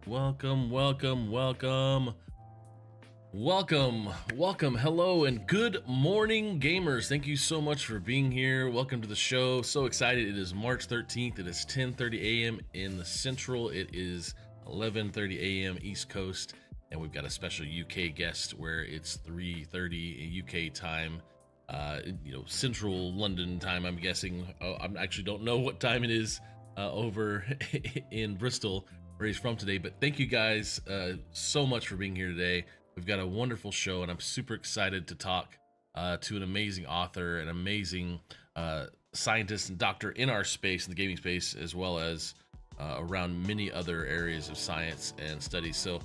Welcome. Hello and good morning, gamers. Thank you so much for being here. Welcome to the show. So excited. It is March 13th. It is 10:30 a.m. in the Central. It is 11:30 a.m. East Coast. And we've got a special UK guest where it's 3:30 UK time. Central London time, I'm guessing. I actually don't know what time it is over in Bristol, where he's from today. But thank you guys so much for being here today. We've got a wonderful show, and I'm super excited to talk to an amazing author, an amazing scientist and doctor in our space, in the gaming space, as well as around many other areas of science and studies. So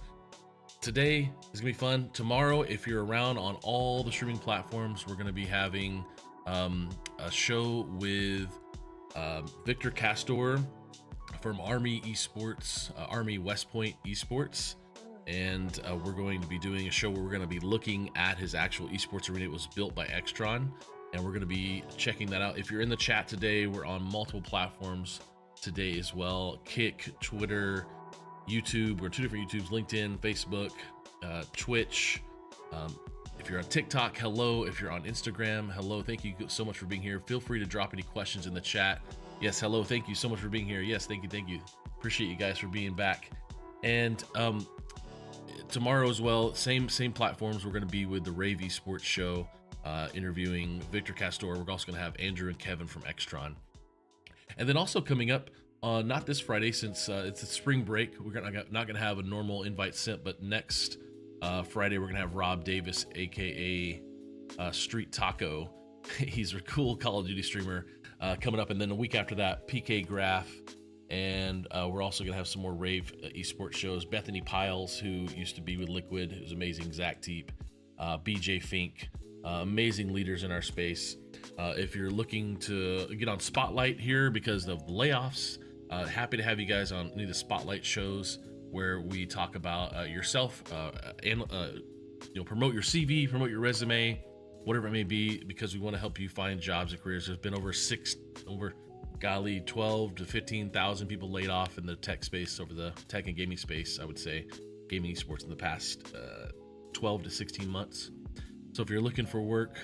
today is gonna be fun. Tomorrow, if you're around on all the streaming platforms, we're gonna be having a show with Victor Castor from Army Esports, Army West Point Esports, and we're going to be doing a show where we're going to be looking at his actual esports arena. It was built by Extron, and we're going to be checking that out. If you're in the chat today, we're on multiple platforms today as well: Kick, Twitter, YouTube. We're 2 different YouTubes: LinkedIn, Facebook, Twitch. If you're on TikTok, hello. If you're on Instagram, hello. Thank you so much for being here. Feel free to drop any questions in the chat. Yes, hello. Thank you so much for being here. Yes, thank you. Appreciate you guys for being back. And tomorrow as well, same platforms. We're going to be with the Rave Esports show, interviewing Victor Castor. We're also going to have Andrew and Kevin from Extron. And then also coming up, not this Friday, since it's a spring break, we're not going to have a normal invite sent, but next Friday we're going to have Rob Davis, aka Street Taco. He's a cool Call of Duty streamer, coming up. And then a week after that, PK Graph. And we're also going to have some more Rave esports shows. Bethany Piles, who used to be with Liquid, who's amazing. Zach Teep, BJ Fink, amazing leaders in our space. If you're looking to get on Spotlight here because of the layoffs, happy to have you guys on any of the Spotlight shows where we talk about yourself, and promote your CV, promote your resume, whatever it may be, because we want to help you find jobs and careers. There's been over 12 to 15,000 people laid off in the tech space, over the tech and gaming space, I would say, gaming esports, in the past 12 to 16 months. So if you're looking for work,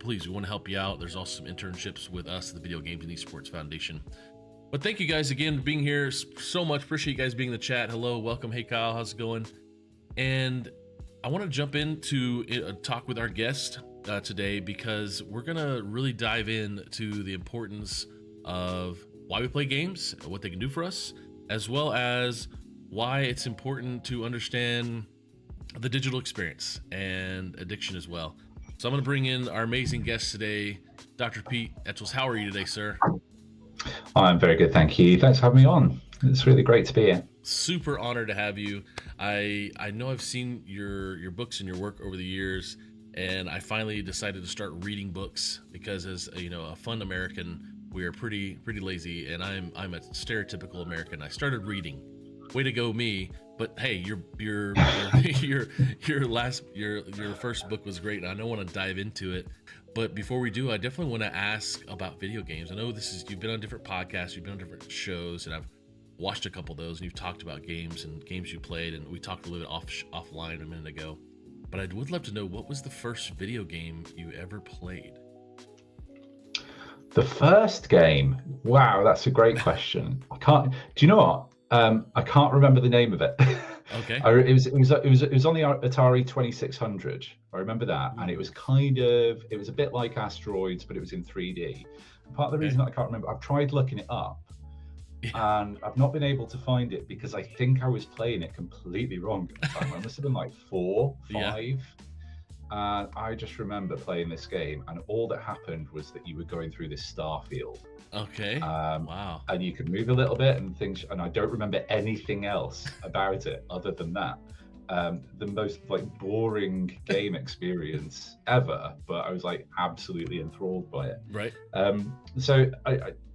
please, we want to help you out. There's also some internships with us at the VideoGames and Esports Foundation. But thank you guys again for being here so much. Appreciate you guys being in the chat. Hello, welcome. Hey Kyle, how's it going? And I want to jump into talk with our guest today, because we're gonna really dive into the importance of why we play games, what they can do for us, as well as why it's important to understand the digital experience and addiction as well. So I'm going to bring in our amazing guest today, Dr. Pete Etchells. How are you today, sir? I'm very good, thank you. Thanks for having me on. It's really great to be here. Super honored to have you. I know I've seen your books and your work over the years, and I finally decided to start reading books because, as a fun American, we are pretty lazy, and I'm a stereotypical American. I started reading. Way to go, me! But hey, your first book was great, and I don't want to dive into it. But before we do, I definitely want to ask about video games. I know you've been on different podcasts, you've been on different shows, and I've watched a couple of those, and you've talked about games and games you played, and we talked a little bit offline a minute ago. But I would love to know, what was the first video game you ever played? The first game? Wow, that's a great question. Do you know what? I can't remember the name of it. Okay. It was on the Atari 2600. I remember that, and it was a bit like Asteroids, but it was in 3D. Part of the reason that I can't remember, I've tried looking it up, and I've not been able to find it because I think I was playing it completely wrong at the time. I must have been like 4, 5. And I just remember playing this game, and all that happened was that you were going through this star field. Okay. Wow. And you could move a little bit and things, and I don't remember anything else about it other than that. The most boring game experience ever, but I was absolutely enthralled by it. Right. So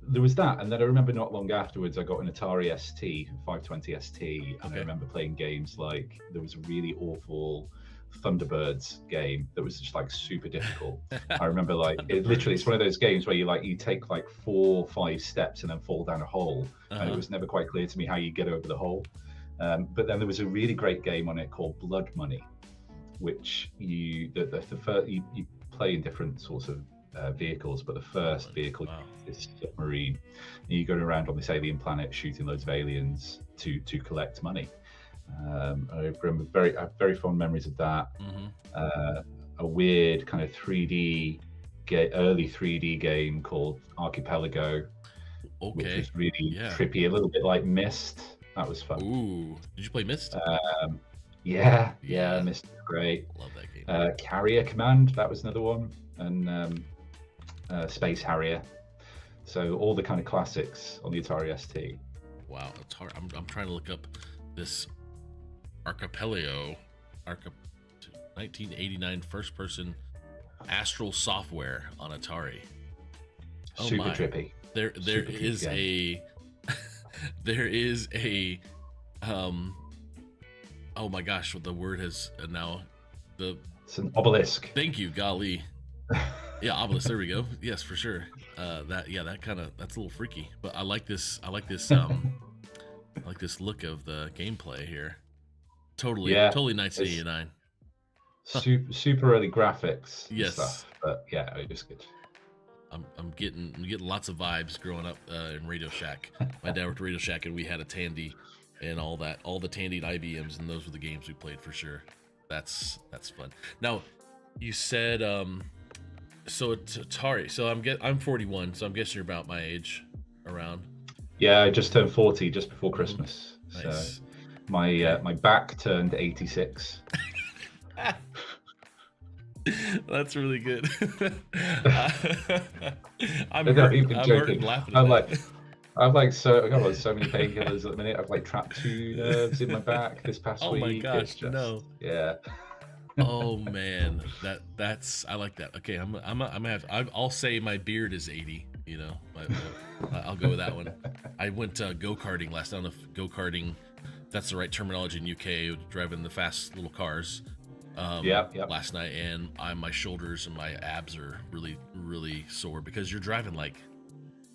there was that, and then I remember not long afterwards I got an Atari ST, 520 ST, and I remember playing games there was a really awful Thunderbirds game that was just super difficult. I remember it's one of those games where you take 4 or 5 steps and then fall down a hole, and it was never quite clear to me how you get over the hole. But then there was a really great game on it called Blood Money, which you play in different sorts of vehicles, but the first vehicle is submarine, and you go around on this alien planet shooting loads of aliens to collect money. I remember I have very fond memories of that. A weird kind of early 3D game called Archipelago, which was really trippy, a little bit like Myst. That was fun. Ooh, did you play Myst? Yeah, Myst was great. Love that game. Carrier Command, that was another one, and Space Harrier. So all the kind of classics on the Atari ST. Wow, it's hard. I'm trying to look up this Archipelago, 1989 first-person Astral Software on Atari. Oh Super my. trippy. There is a there is a oh my gosh, what the word has now it's an obelisk. Thank you, golly. Yeah, obelisk. There we go. Yes, for sure. That's a little freaky, but I like this. I like this look of the gameplay here. Totally 1989. Super early graphics. Yes. Stuff, but yeah, it was good. I'm getting lots of vibes growing up in Radio Shack. My dad worked at Radio Shack, and we had a Tandy and all the Tandy and IBMs, and those were the games we played for sure. That's fun. Now, you said so it's Atari. So I'm 41, so I'm guessing you're about my age, around. Yeah, I just turned 40 just before Christmas. Nice. So my back turned 86. That's really good. I'm joking. hurting laughing at that. I've got so many painkillers at the minute. I've like trapped 2 nerves in my back this past week. Oh my gosh, no. Yeah. Oh man, that's I like that. Okay, I'll say my beard is 80. You know, I'll go with that one. I went go-karting last night. I don't know if go-karting, that's the right terminology in UK, driving the fast little cars. Last night, and my shoulders and my abs are really, really sore because you're driving like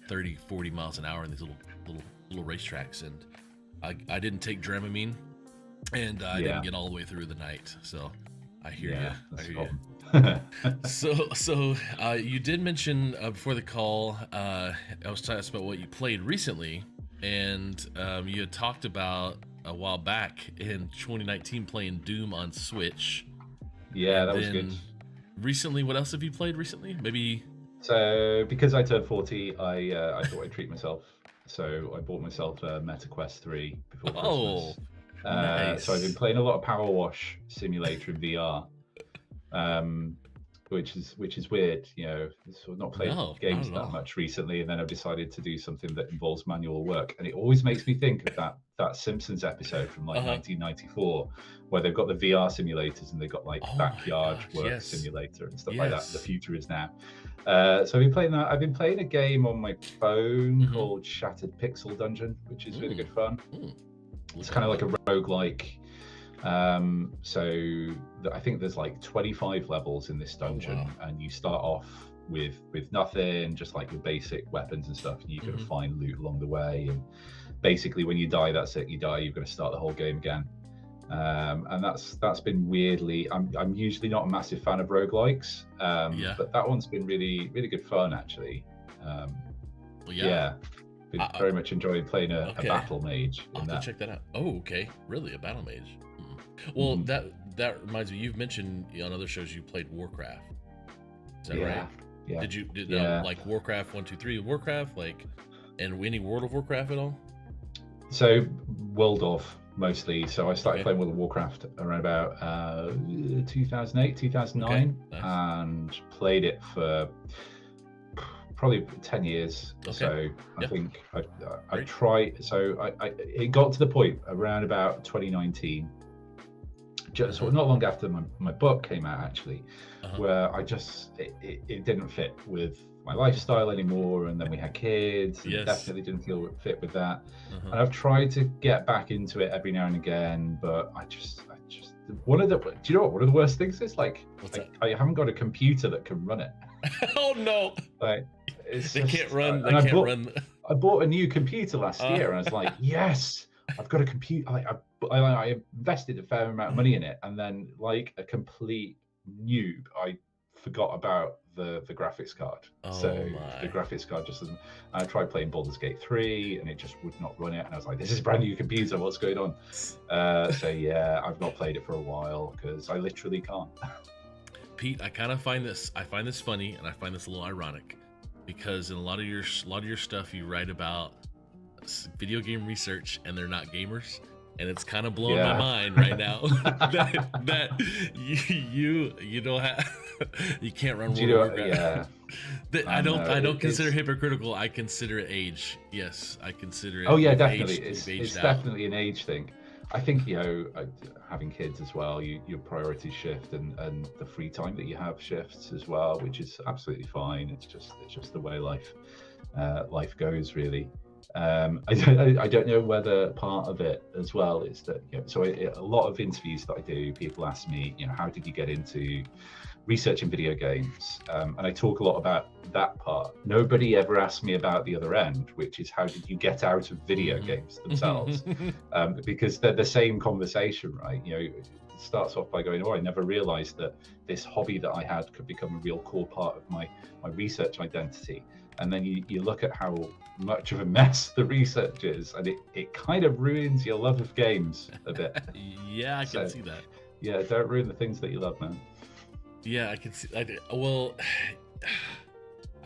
30, 40 miles an hour in these little racetracks, and I didn't take Dramamine, and I didn't get all the way through the night. So I hear you. I hear you. So you did mention before the call, I was talking about what you played recently, and you had talked about a while back in 2019 playing Doom on Switch. Yeah, that was good. Recently, what else have you played recently? Maybe. So because I turned 40, I thought I'd treat myself. So I bought myself a Meta Quest 3 before Christmas. Nice. So I've been playing a lot of Power Wash Simulator in VR, which is weird. You know, so I've not played games that much recently, and then I've decided to do something that involves manual work, and it always makes me think of that Simpsons episode from like 1994, where they've got the VR simulators and they've got like backyard work simulator and stuff like that. The future is now. So I've been playing that. I've been playing a game on my phone called Shattered Pixel Dungeon, which is really good fun. It's kind of like a roguelike. So I think there's like 25 levels in this dungeon, and you start off with nothing, just like your basic weapons and stuff, and you're going to find loot along the way, and basically when you die, that's it. You die, you're going to start the whole game again. And that's been weirdly, I'm usually not a massive fan of roguelikes, but that one's been really, really good fun actually. Been very much enjoying playing a battle mage. I'll have to check that out. Oh, okay. Really, a battle mage? Well, that reminds me, you've mentioned on other shows you played Warcraft. Is that right? Yeah. Did like Warcraft 1, 2, 3 Warcraft, like, and any World of Warcraft at all? So World of mostly. So I started playing World of Warcraft around about 2008, 2009, and played it for probably 10 years. So I think I tried. So it got to the point around about 2019, just not long after my book came out actually, where I just it didn't fit with my lifestyle anymore, and then we had kids, and definitely didn't feel fit with that. And I've tried to get back into it every now and again, but I just do you know what one of the worst things is? Like I haven't got a computer that can run it. Oh no! Like they can't run. I bought a new computer last year, and I was like, yes, I've got a computer. Like but I invested a fair amount of money in it, and then like a complete noob, I forgot about the graphics card. So the graphics card just doesn't. I tried playing Baldur's Gate 3 and it just would not run it, and I was like, this is a brand new computer, what's going on? So yeah, I've not played it for a while because I literally can't. Pete, I find this funny, and I find this a little ironic, because in a lot of your stuff you write about video game research, and they're not gamers, and it's kind of blowing my mind right now that you don't have you can't run World of Warcraft. Yeah. I don't consider hypocritical. I consider it age. Yes, I consider it. Oh yeah, definitely. It's definitely an age thing. I think, you know, having kids as well, your priorities shift, and the free time that you have shifts as well, which is absolutely fine. It's just the way life goes, really. I don't know whether part of it as well is that, you know, so a lot of interviews that I do, people ask me, you know, how did you get into researching video games? And I talk a lot about that part. Nobody ever asked me about the other end, which is how did you get out of video games themselves? Because they're the same conversation, right? You know, it starts off by going, oh, I never realized that this hobby that I had could become a real core part of my research identity. And then you look at how much of a mess the research is, and it kind of ruins your love of games a bit. Yeah, I can see that. Yeah, don't ruin the things that you love, man. Yeah, I can see. I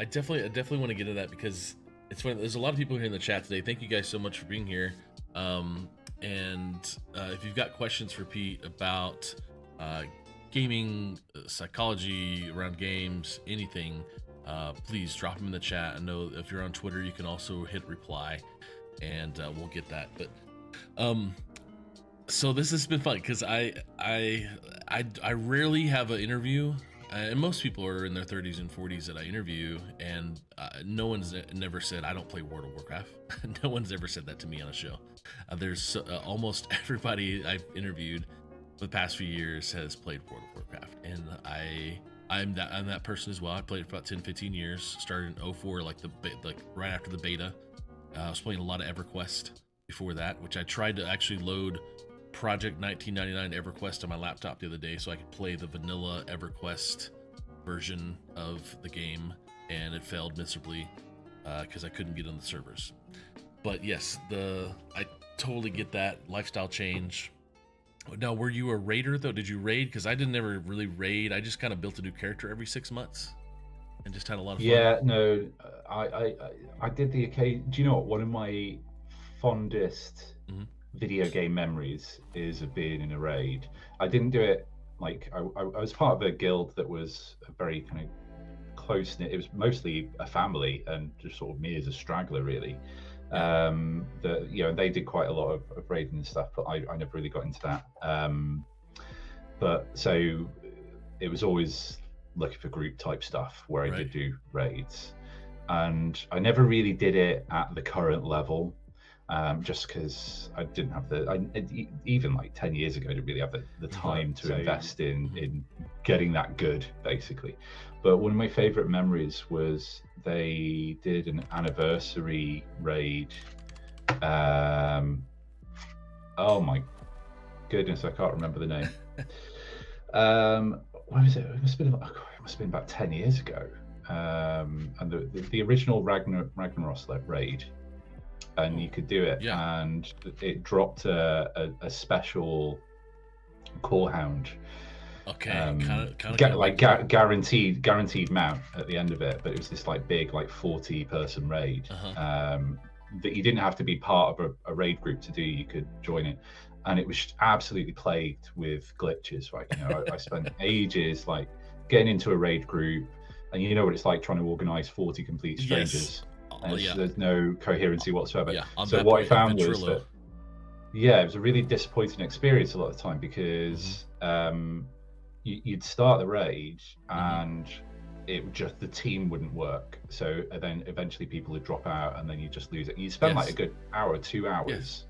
definitely want to get into that, because it's funny. There's a lot of people here in the chat today. Thank you guys so much for being here. And if you've got questions for Pete about gaming, psychology around games, anything, please drop them in the chat. I know if you're on Twitter, you can also hit reply, and we'll get that. But so this has been fun, because I rarely have an interview, and most people are in their 30s and 40s that I interview, and no one's never said I don't play World of Warcraft. No one's ever said that to me on a show. There's almost everybody I've interviewed for the past few years has played World of Warcraft, and I'm that person as well. I played it for about 10-15 years. Started in 04, like right after the beta. I was playing a lot of EverQuest before that, which I tried to actually load Project 1999 EverQuest on my laptop the other day so I could play the vanilla EverQuest version of the game, and it failed miserably because I couldn't get on the servers. But yes, I totally get that lifestyle change. Now, were you a raider though? Did you raid? Because I didn't ever really raid. I just kind of built a new character every 6 months and just had a lot of fun. Yeah, no, I did the occasion. Do you know what? One of my fondest video game memories is of being in a raid. I didn't do it like I was part of a guild that was a very kind of close knit. It was mostly a family and just sort of me as a straggler, really. You know, they did quite a lot of raiding and stuff, but I never really got into that. But so it was always looking for group type stuff where I did do raids, and I never really did it at the current level. Just because I didn't have even like 10 years ago, I didn't really have the time to invest in getting that good, basically. But one of my favorite memories was they did an anniversary raid. Oh my goodness, I can't remember the name. When was it? It must have been about 10 years ago. And the original Ragnaros raid. And you could do it, and it dropped a special core hound. Okay, kind of guaranteed mount at the end of it, but it was this like big 40-person raid that you didn't have to be part of a raid group to do. You could join it, and it was absolutely plagued with glitches. Right, you know, I spent ages like getting into a raid group, and you know what it's like trying to organize 40 complete strangers. Yes. And there's no coherency whatsoever. So what I found was that, it was a really disappointing experience a lot of the time, because you'd start the raid and the team wouldn't work. So then eventually people would drop out, and then you just lose it. You spend like a good hour, 2 hours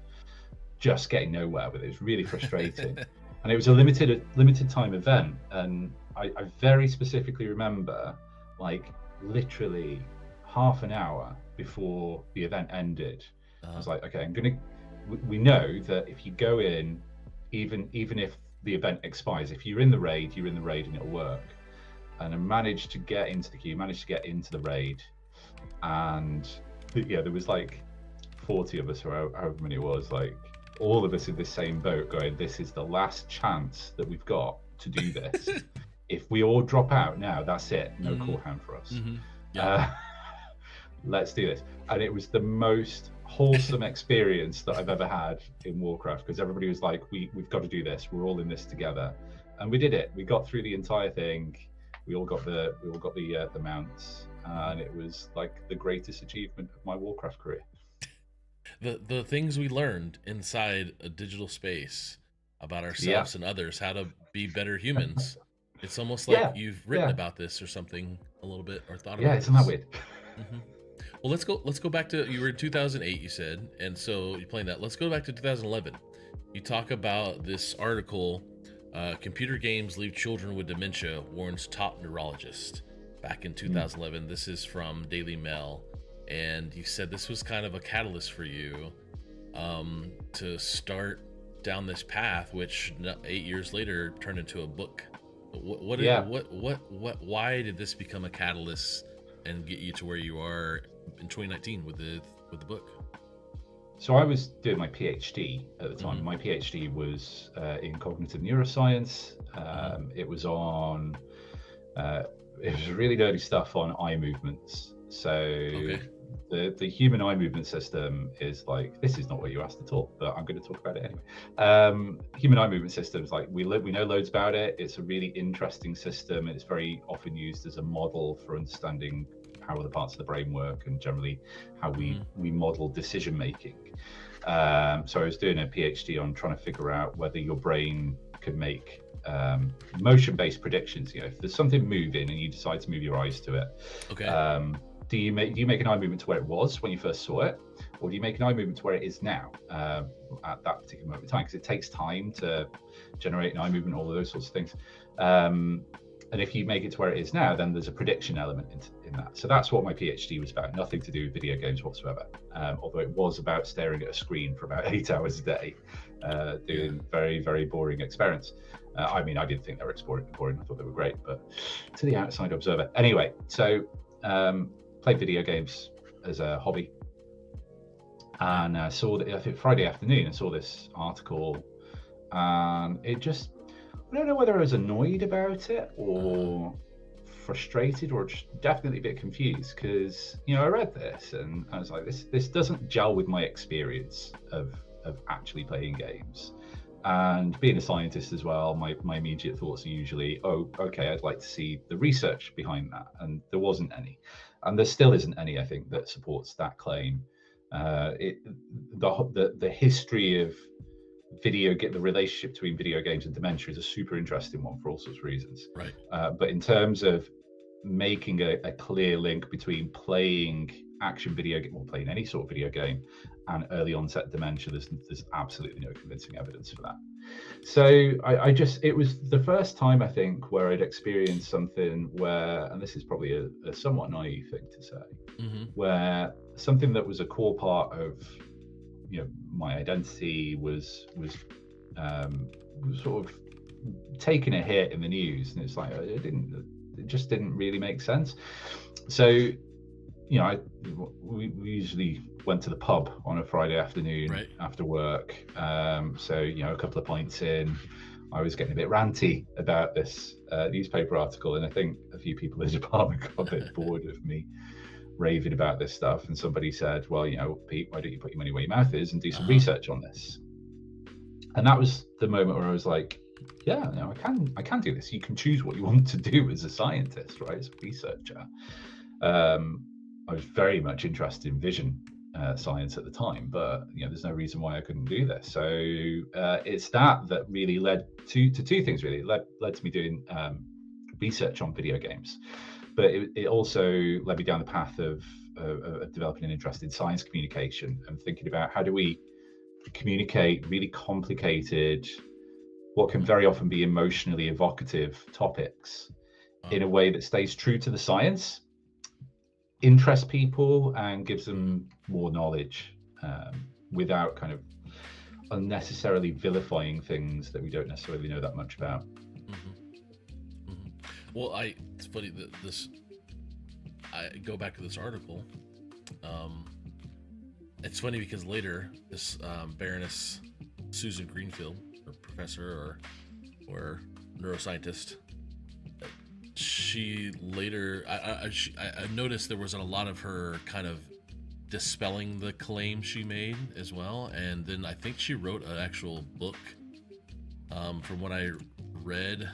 just getting nowhere with it. It was really frustrating. And it was a limited time event. And I very specifically remember, like, literally half an hour before the event ended, I was like, okay, I'm gonna we know that if you go in, even if the event expires, if you're in the raid, you're in the raid and it'll work. And I managed to get into the queue, managed to get into the raid, and yeah, there was like 40 of us, or however many it was, like all of us in the same boat going, this is the last chance that we've got to do this. If we all drop out now, that's it. No call hand for us. Yeah. Let's do this. And it was the most wholesome experience that I've ever had in Warcraft, because everybody was like, we've got to do this. We're all in this together. And we did it. We got through the entire thing. We all got the mounts, and it was like the greatest achievement of my Warcraft career. The things we learned inside a digital space about ourselves and others, how to be better humans. It's almost like you've written about this or something a little bit, or thought about this. Yeah, isn't that weird? Well, let's go back to, you were in 2008, you said, and so you're playing that. Let's go back to 2011. You talk about this article, computer games leave children with dementia, warns top neurologist, back in 2011. This is from Daily Mail, and you said this was kind of a catalyst for you to start down this path, which 8 years later turned into a book. Why did this become a catalyst and get you to where you are in 2019 with the book? So I was doing my PhD at the time. My PhD was in cognitive neuroscience. It was on it was really dirty stuff on eye movements. So the human eye movement system is like, this is not what you asked to talk, but I'm going to talk about it anyway. Human eye movement systems, like we know loads about it. It's a really interesting system, and it's very often used as a model for understanding how other parts of the brain work, and generally how we model decision making. So I was doing a PhD on trying to figure out whether your brain could make motion-based predictions. You know, if there's something moving and you decide to move your eyes to it, do you make an eye movement to where it was when you first saw it, or do you make an eye movement to where it is now at that particular moment in time? Because it takes time to generate an eye movement, all of those sorts of things. And if you make it to where it is now, then there's a prediction element in that. So that's what my PhD was about. Nothing to do with video games whatsoever. Although it was about staring at a screen for about 8 hours a day, doing very, very boring experiments. I mean, I didn't think they were boring. I thought they were great, but to the outside observer. Anyway, so played video games as a hobby. And I saw that, I think Friday afternoon, I saw this article, and it just, I don't know whether I was annoyed about it or frustrated, or just definitely a bit confused, because, you know, I read this and I was like, this doesn't gel with my experience of actually playing games. And being a scientist as well, my immediate thoughts are usually, oh, okay, I'd like to see the research behind that. And there wasn't any. And there still isn't any, I think, that supports that claim. The history of the relationship between video games and dementia is a super interesting one for all sorts of reasons. Right. But in terms of making a clear link between playing action video game, or playing any sort of video game, and early onset dementia, there's absolutely no convincing evidence for that. So it was the first time, I think, where I'd experienced something where, and this is probably a somewhat naive thing to say, where something that was a core part of, you know, my identity was sort of taking a hit in the news, and it's like it just didn't really make sense. So, you know, we usually went to the pub on a Friday afternoon after work. So, you know, a couple of pints in, I was getting a bit ranty about this newspaper article, and I think a few people in the department got a bit bored of me raving about this stuff, and somebody said, well, you know, Pete, why don't you put your money where your mouth is and do some research on this? And that was the moment where I was like, yeah, no, I can do this. You can choose what you want to do as a scientist, right, as a researcher. I was very much interested in vision science at the time, but, you know, there's no reason why I couldn't do this. So it's that really led to two things, really. It led to me doing research on video games, but it also led me down the path of developing an interest in science communication and thinking about how do we communicate really complicated, what can very often be emotionally evocative topics in a way that stays true to the science, interests people, and gives them more knowledge without kind of unnecessarily vilifying things that we don't necessarily know that much about. Well, it's funny that I go back to this article. It's funny because later this Baroness Susan Greenfield, or professor or neuroscientist, she later I noticed there wasn't a lot of her kind of dispelling the claim she made as well, and then I think she wrote an actual book. From what I read,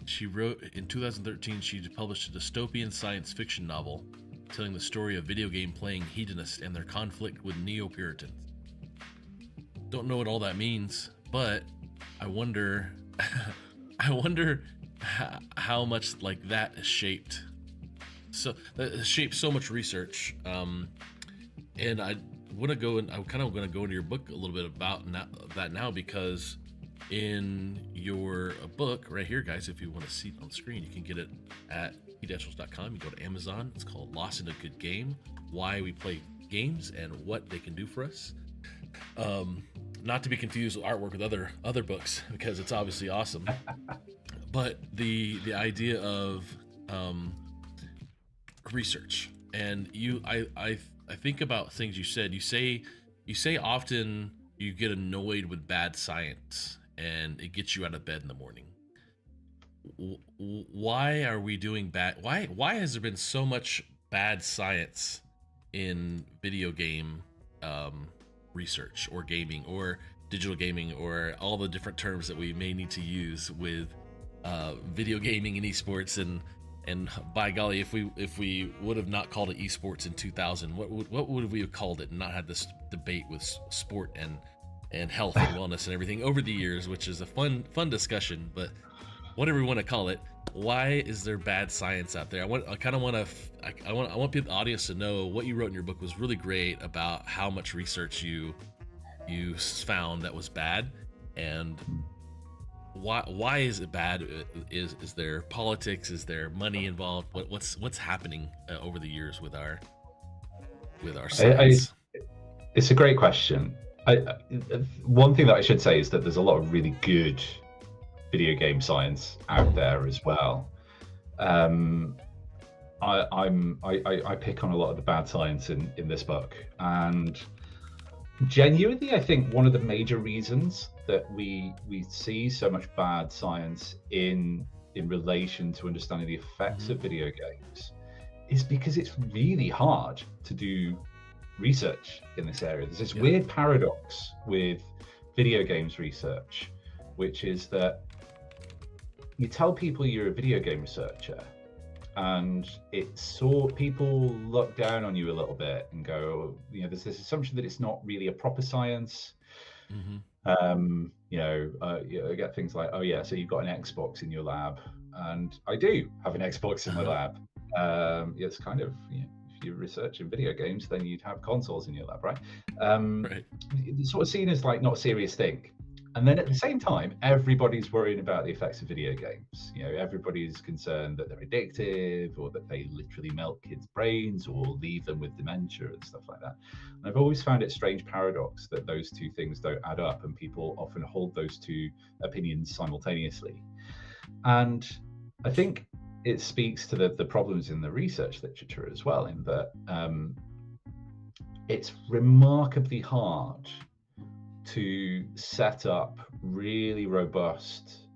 she wrote in 2013, she published a dystopian science fiction novel telling the story of video game playing hedonists and their conflict with neo-Puritans. Don't know what all that means, but I wonder how much like that shaped so much research. And I want to go, and I'm kind of going to go into your book a little bit about that now, because in your book right here, guys, if you want to see it on the screen, you can get it at Etchells.com. You go to Amazon. It's called Lost in a Good Game: Why We Play Games and What They Can Do for Us. Not to be confused with artwork with other books, because it's obviously awesome. But the idea of research, and I think about things you said. You say often you get annoyed with bad science and it gets you out of bed in the morning. Why are we doing bad? Why has there been so much bad science in video game research, or gaming, or digital gaming, or all the different terms that we may need to use with video gaming and esports? And by golly, if we would have not called it esports in 2000, what would we have called it, and not had this debate with sport and health and wellness and everything over the years, which is a fun discussion. But whatever we want to call it, why is there bad science out there? I want the audience to know what you wrote in your book was really great about how much research you found that was bad, and why is it bad? Is there politics? Is there money involved? What's happening over the years with our science? It's a great question. One thing that I should say is that there's a lot of really good video game science out there as well. I pick on a lot of the bad science in this book, and genuinely, I think one of the major reasons that we see so much bad science in relation to understanding the effects of video games is because it's really hard to do research in this area. There's this weird paradox with video games research, which is that you tell people you're a video game researcher, and people look down on you a little bit and go, there's this assumption that it's not really a proper science. You get things like, oh yeah, so you've got an Xbox in your lab, and I do have an Xbox in my lab. It's kind of, if you're researching video games, then you'd have consoles in your lab, right? Right. It's sort of seen as like not a serious thing. And then at the same time, everybody's worrying about the effects of video games. Everybody's concerned that they're addictive, or that they literally melt kids' brains or leave them with dementia and stuff like that. And I've always found it a strange paradox that those two things don't add up, and people often hold those two opinions simultaneously. And I think it speaks to the problems in the research literature as well, in that it's remarkably hard to set up really robust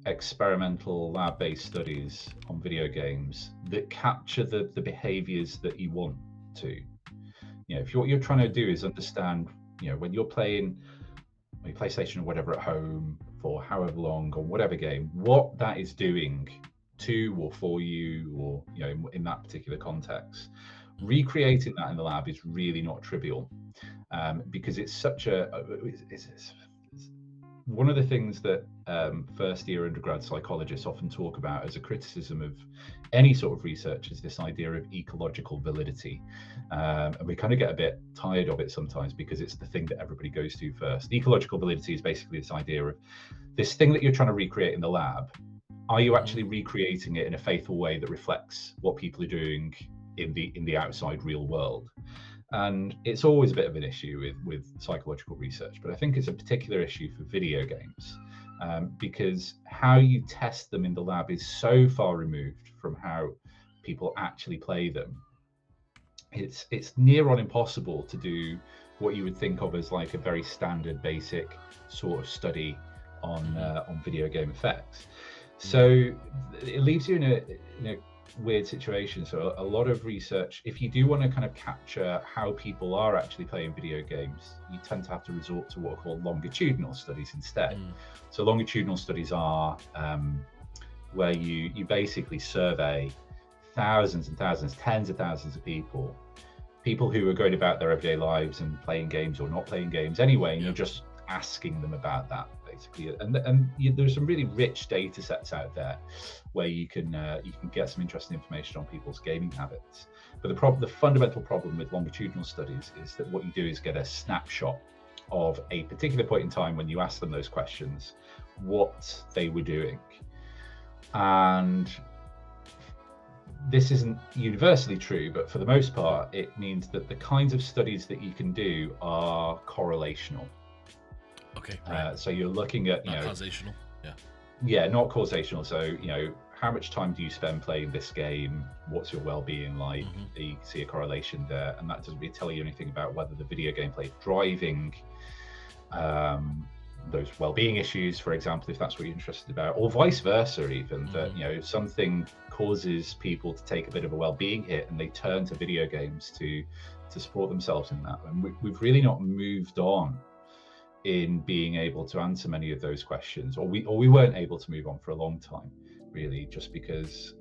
experimental lab-based studies on video games that capture the behaviors that you want to. If what you're trying to do is understand, when you're playing your PlayStation or whatever at home for however long, or whatever game, what that is doing to or for you, or in that particular context, recreating that in the lab is really not trivial. Because it's such it's one of the things that first year undergrad psychologists often talk about as a criticism of any sort of research, is this idea of ecological validity. And we kind of get a bit tired of it sometimes, because it's the thing that everybody goes to first. Ecological validity is basically this idea of this thing that you're trying to recreate in the lab. Are you actually recreating it in a faithful way that reflects what people are doing in the outside real world? And it's always a bit of an issue with psychological research, but I think it's a particular issue for video games, because how you test them in the lab is so far removed from how people actually play them. It's near on impossible to do what you would think of as like a very standard, basic sort of study on video game effects. So it leaves you in a weird situation. So a lot of research, if you do want to kind of capture how people are actually playing video games, you tend to have to resort to what are called longitudinal studies instead. So longitudinal studies are where you basically survey thousands and thousands, tens of thousands of people who are going about their everyday lives and playing games or not playing games anyway, and you're just asking them about that basically. And there's some really rich data sets out there where you can get some interesting information on people's gaming habits. But the fundamental problem with longitudinal studies is that what you do is get a snapshot of a particular point in time when you ask them those questions, what they were doing. And this isn't universally true, but for the most part, it means that the kinds of studies that you can do are correlational. Okay. Right. So you're looking at, not causational. Yeah, not causational. So, how much time do you spend playing this game? What's your well-being like? You see a correlation there, and that doesn't really tell you anything about whether the video gameplay is driving those well-being issues, for example, if that's what you're interested about, or vice versa, even that something causes people to take a bit of a well-being hit and they turn to video games to support themselves in that. And we've really not moved on in being able to answer many of those questions, or we weren't able to move on for a long time, really, just because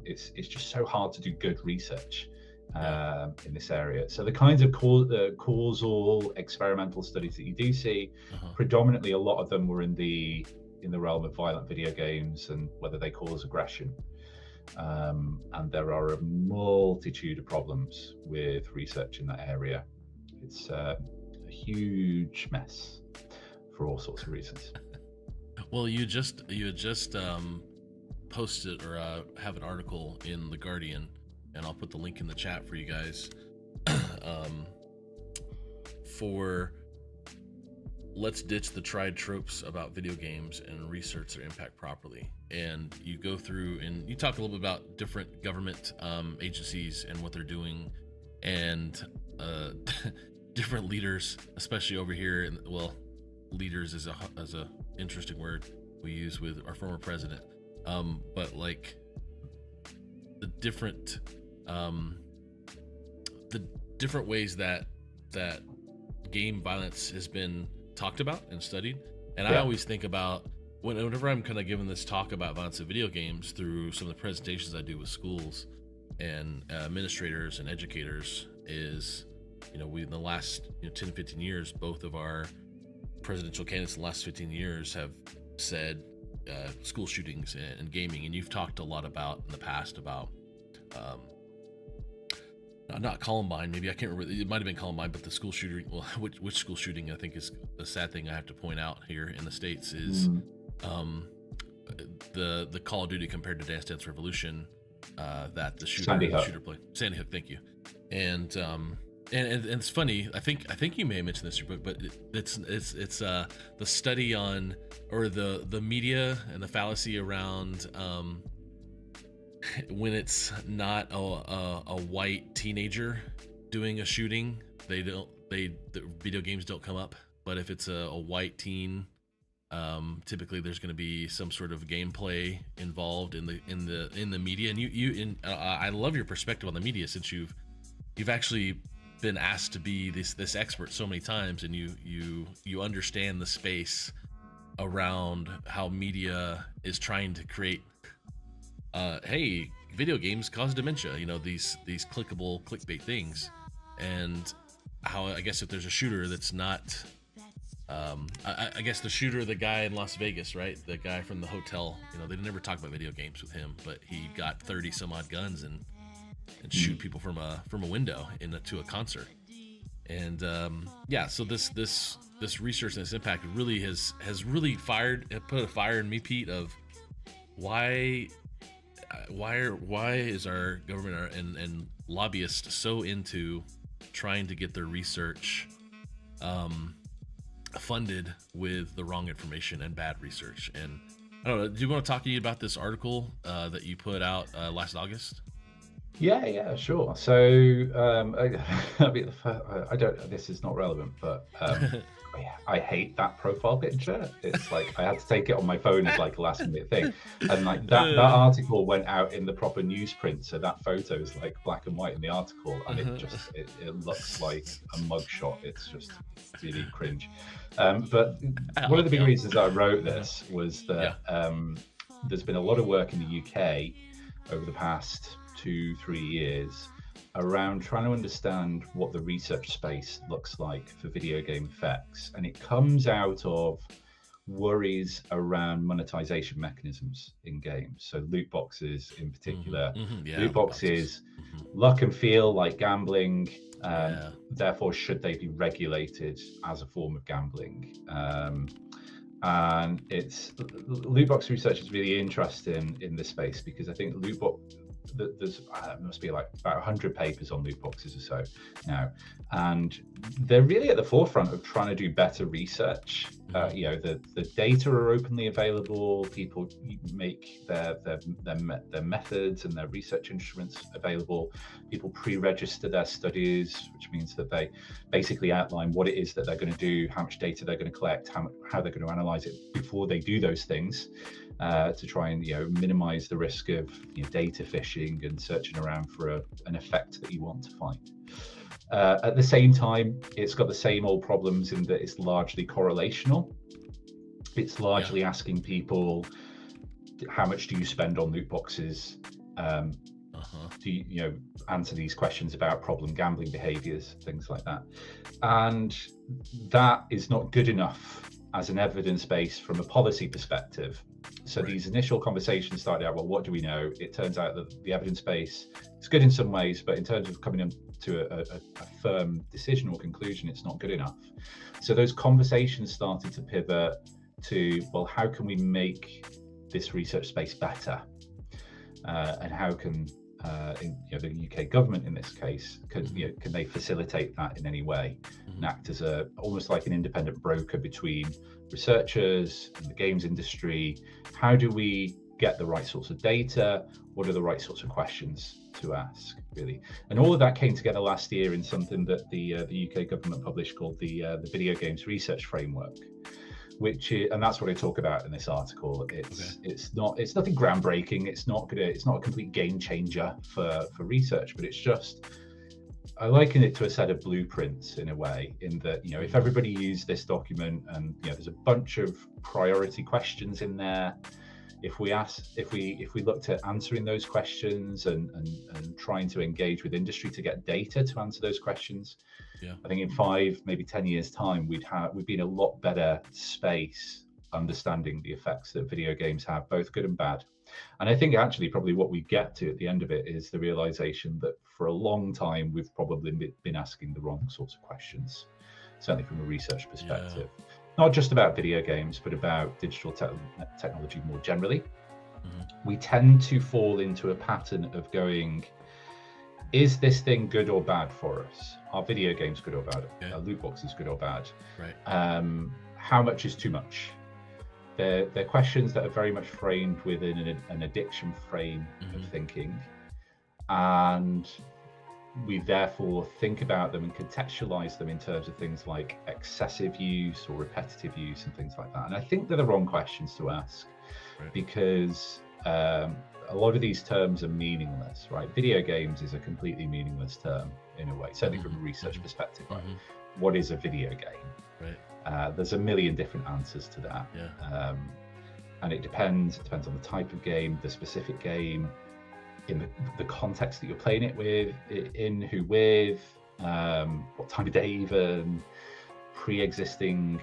it's just so hard to do good research in this area. So the kinds of causal experimental studies that you do see, predominantly a lot of them were in the realm of violent video games and whether they cause aggression. And there are a multitude of problems with research in that area. It's a huge mess for all sorts of reasons. Well, you had just posted or have an article in The Guardian, and I'll put the link in the chat for you guys, for let's ditch the tried tropes about video games and research their impact properly. And you go through and you talk a little bit about different government agencies and what they're doing, and different leaders, especially over here. And leaders is a interesting word we use with our former president. But like the different ways that game violence has been talked about and studied. And I always think about whenever I'm kind of giving this talk about violence in video games through some of the presentations I do with schools and administrators and educators, is we in the last 10 15 years, both of our presidential candidates in the last 15 years have said school shootings and gaming. And you've talked a lot about in the past about not Columbine, maybe, I can't remember, it might have been Columbine, but the school shooting, well, which school shooting, I think is the sad thing I have to point out here in the States is the Call of Duty compared to Dance Dance Revolution that the shooter played. Sandy Hook, thank you. And it's funny, I think you may have mentioned this in your book, but it's the study on, or the media and the fallacy around when it's not a white teenager doing a shooting, the video games don't come up. But if it's a white teen, typically there's going to be some sort of gameplay involved in the media. And I love your perspective on the media, since you've actually been asked to be this expert so many times, and you understand the space around how media is trying to create hey, video games cause dementia, these clickable clickbait things, and how, I guess, if there's a shooter that's not I guess the shooter, the guy in Las Vegas, right, the guy from the hotel, they never talk about video games with him, but he got 30 some odd guns and shoot people from a window to a concert. And so this research and this impact really has really put a fire in me, Pete, of why is our government and lobbyists so into trying to get their research funded with the wrong information and bad research. And I don't know, do you want to talk to me about this article that you put out last August? Yeah, sure. So I don't. This is not relevant, but I hate that profile picture. It's like I had to take it on my phone as like a last minute thing, and like that article went out in the proper newsprint, so that photo is like black and white in the article, and it looks like a mugshot. It's just really cringe. But one of the big reasons I wrote this was that there's been a lot of work in the UK over the past 2-3 years around trying to understand what the research space looks like for video game effects, and it comes out of worries around monetization mechanisms in games. So loot boxes in particular. Loot boxes look and feel like gambling, therefore should they be regulated as a form of gambling? And loot box research is really interesting in this space, because I think there's must be like about 100 papers on loot boxes or so now, and they're really at the forefront of trying to do better research. The data are openly available. People make their methods and their research instruments available. People pre-register their studies, which means that they basically outline what it is that they're going to do, how much data they're going to collect, how they're going to analyze it before they do those things, to try and minimize the risk of data phishing and searching around for an effect that you want to find. At the same time, it's got the same old problems in that it's largely correlational. It's largely asking people, how much do you spend on loot boxes? Do you answer these questions about problem gambling behaviors, things like that. And that is not good enough as an evidence base from a policy perspective. So these initial conversations started out, well, what do we know? It turns out that the evidence base is good in some ways, but in terms of coming to a firm decision or conclusion, it's not good enough. So those conversations started to pivot to, well, how can we make this research space better? And how can the UK government in this case, can they facilitate that in any way and act as almost like an independent broker between researchers and the games industry? How do we get the right sorts of data? What are the right sorts of questions to ask, really? And all of that came together last year in something that the UK government published called the VideoGames Research Framework, and that's what I talk about in this article. It's nothing groundbreaking. It's not a complete game changer for research, but it's just, I liken it to a set of blueprints in a way, in that if everybody used this document, and there's a bunch of priority questions in there. If we looked at answering those questions and trying to engage with industry to get data to answer those questions, I think in 5, maybe 10 years time, we'd be in a lot better space understanding the effects that video games have, both good and bad. And I think actually probably what we get to at the end of it is the realization that for a long time we've probably been asking the wrong sorts of questions, certainly from a research perspective. Not just about video games, but about digital technology more generally. We tend to fall into a pattern of going, is this thing good or bad for us? Are video games good or bad? Are loot boxes good or bad? How much is too much? They're questions that are very much framed within an addiction frame of thinking. And we therefore think about them and contextualize them in terms of things like excessive use or repetitive use and things like that. And I think they're the wrong questions to ask, because a lot of these terms are meaningless, right? Video games is a completely meaningless term in a way, certainly from a research perspective. Right? What is a video game? There's a million different answers to that. And it depends on the type of game, the specific game, in the context that you're playing it with, who with, what time of day even, pre-existing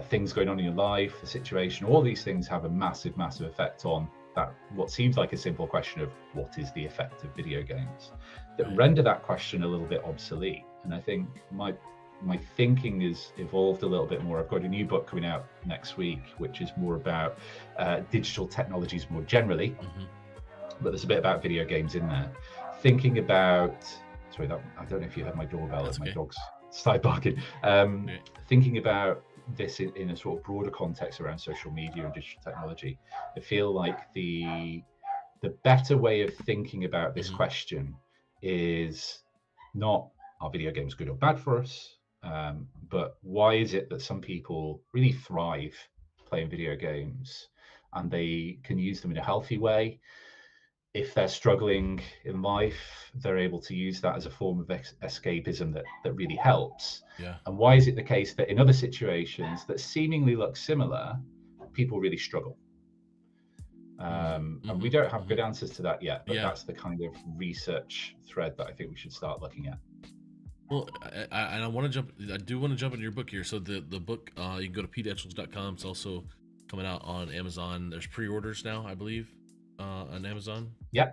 things going on in your life, the situation. All these things have a massive effect on that, what seems like a simple question of what is the effect of video games, that render that question a little bit obsolete. And I think my thinking has evolved a little bit more. I've got a new book coming out next week, which is more about digital technologies more generally. But there's a bit about video games in there, thinking about sorry, that I don't know if you heard my doorbell. That's My okay. dog's started barking. Okay. Thinking about this in a sort of broader context around social media and digital technology, I feel like the better way of thinking about this question is not, are video games good or bad for us, but why is it that some people really thrive playing video games and they can use them in a healthy way? If they're struggling in life, they're able to use that as a form of escapism that really helps. Yeah. And why is it the case that in other situations that seemingly look similar, people really struggle? And we don't have good answers to that yet, but Yeah. that's the kind of research thread that I think we should start looking at. Well, I want to jump. I do want to jump into your book here. So the book, you can go to Etchells.com. It's also coming out on Amazon. There's pre-orders now, I believe, on Amazon. Yeah.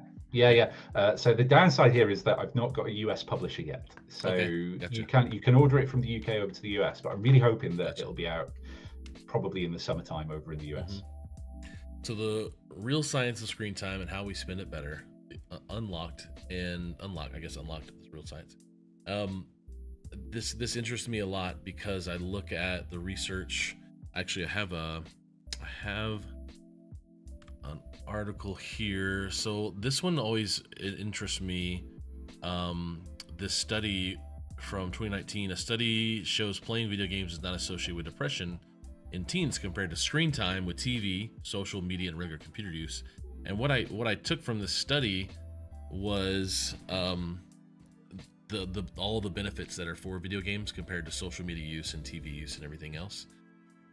So the downside here is that I've not got a US publisher yet. So gotcha. you can order it from the UK over to the US, but I'm really hoping that Gotcha. it'll be out probably in the summertime over in the US. So the real science of screen time and how we spend it better, unlocked is real science. This interests me a lot because I look at the research. Actually, I have an article here. So this one always interests me. This study from 2019, a study shows playing video games is not associated with depression in teens compared to screen time with TV, social media, and regular computer use. And what I took from this study was all the benefits that are for video games compared to social media use and TV use and everything else.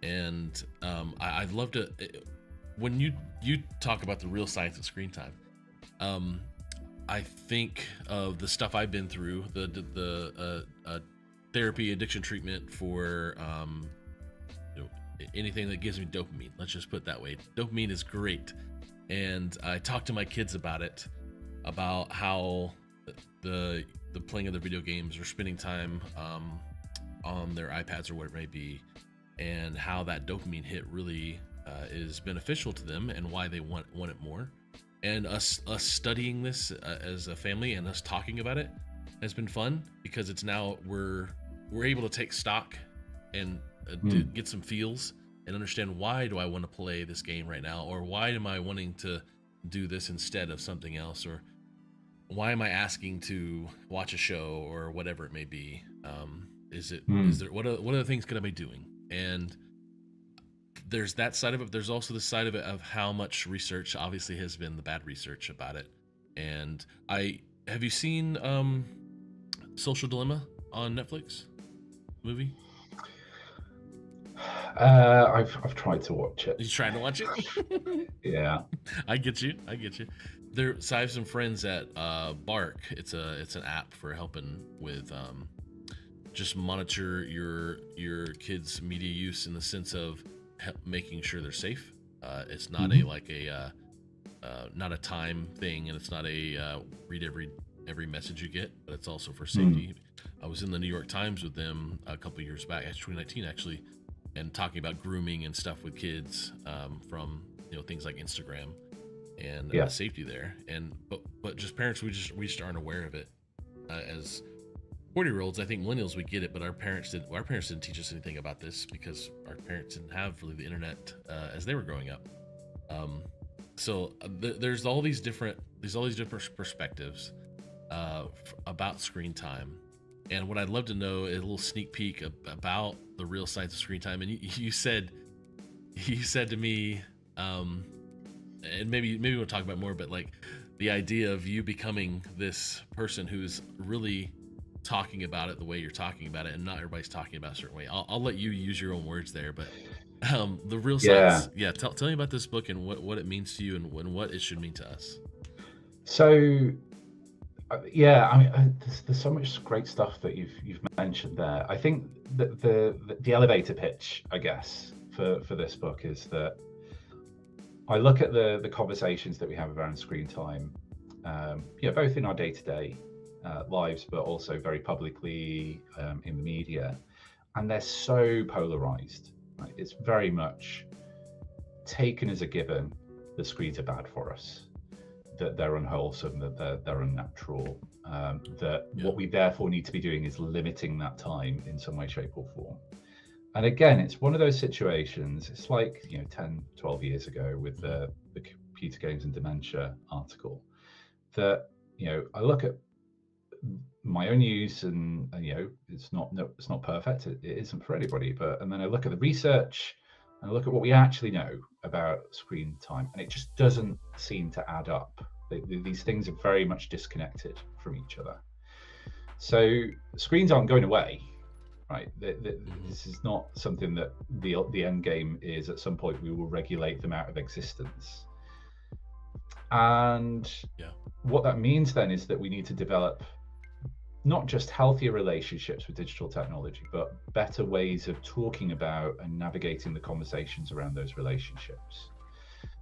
And I'd love to, when you talk about the real science of screen time, I think of the stuff I've been through, the therapy, addiction treatment for anything that gives me dopamine. Let's just put it that way. Dopamine is great, and I talk to my kids about it, about how the playing of the video games or spending time on their iPads or what it may be, and how that dopamine hit really is beneficial to them and why they want it more. And us studying this as a family and us talking about it has been fun, because it's now we're able to take stock and to get some feels and understand, why do I want to play this game right now, or why am I wanting to do this instead of something else, or why am I asking to watch a show or whatever it may be. Is there what other things could I be doing? And there's that side of it. There's also the side of it of how much research obviously has been the bad research about it. And have you seen Social Dilemma on Netflix movie? I've tried to watch it. You trying to watch it? Yeah. I get you. So I have some friends at Bark. It's an app for helping with just monitor your kids' media use in the sense of making sure they're safe. It's not not a time thing, and it's not a read every message you get, but it's also for safety. I was in the New York Times with them a couple years back, 2019 actually, and talking about grooming and stuff with kids from things like Instagram and safety there. And but just parents, we just aren't aware of it. As 40-year-olds, I think millennials, we get it, but our parents didn't teach us anything about this, because our parents didn't have really the internet as they were growing up. So there's all these different perspectives about screen time. And what I'd love to know is a little sneak peek about the real science of screen time. And you said to me, and maybe we'll talk about more, but like the idea of you becoming this person who's really talking about it the way you're talking about it, and not everybody's talking about it a certain way. I'll let you use your own words there, but the real science. Yeah. Tell me about this book and what it means to you, and what it should mean to us. So, I mean, there's so much great stuff that you've mentioned there. I think that the elevator pitch, I guess, for this book is that I look at the conversations that we have around screen time, both in our day-to-day lives, but also very publicly in the media, and they're so polarized. Right? It's very much taken as a given that screens are bad for us. that they're unwholesome, that they're unnatural, that what we therefore need to be doing is limiting that time in some way, shape or form. And again, it's one of those situations, it's like, 10, 12 years ago with the computer games and dementia article, that, I look at my own use and it's not perfect. It isn't for anybody, and then I look at the research and I look at what we actually know about screen time, and it just doesn't seem to add up. These things are very much disconnected from each other. So screens aren't going away, right? This is not something that the end game is at some point we will regulate them out of existence. And what that means then is that we need to develop not just healthier relationships with digital technology, but better ways of talking about and navigating the conversations around those relationships.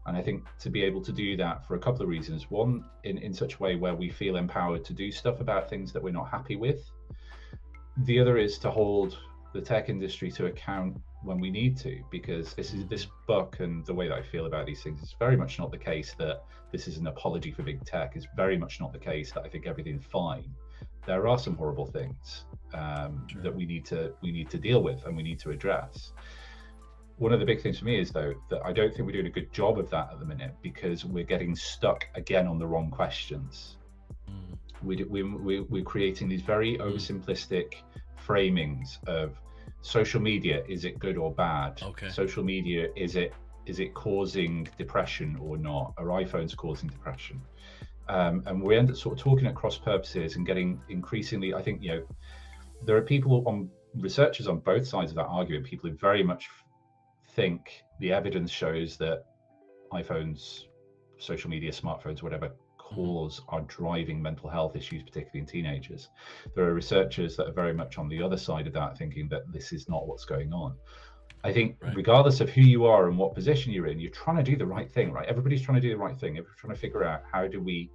And I think to be able to do that for a couple of reasons. One, in such a way where we feel empowered to do stuff about things that we're not happy with. The other is to hold the tech industry to account when we need to, because this book and the way that I feel about these things is very much not the case that this is an apology for big tech. It's very much not the case that I think everything's fine. There are some horrible things that we need to deal with and we need to address. One of the big things for me is, though, that I don't think we're doing a good job of that at the minute, because we're getting stuck again on the wrong questions. We're creating these very oversimplistic framings of social media. Is it good or bad? Social media, is it causing depression or not? Are iPhones causing depression? And we end up sort of talking at cross purposes and getting increasingly, I think, there are researchers on both sides of that argument, people who very much think the evidence shows that iPhones, social media, smartphones, whatever, are driving mental health issues, particularly in teenagers. There are researchers that are very much on the other side of that, thinking that this is not what's going on. I think regardless of who you are and what position you're in, you're trying to do the right thing, right? Everybody's trying to do the right thing. Everybody's trying to figure out, how do we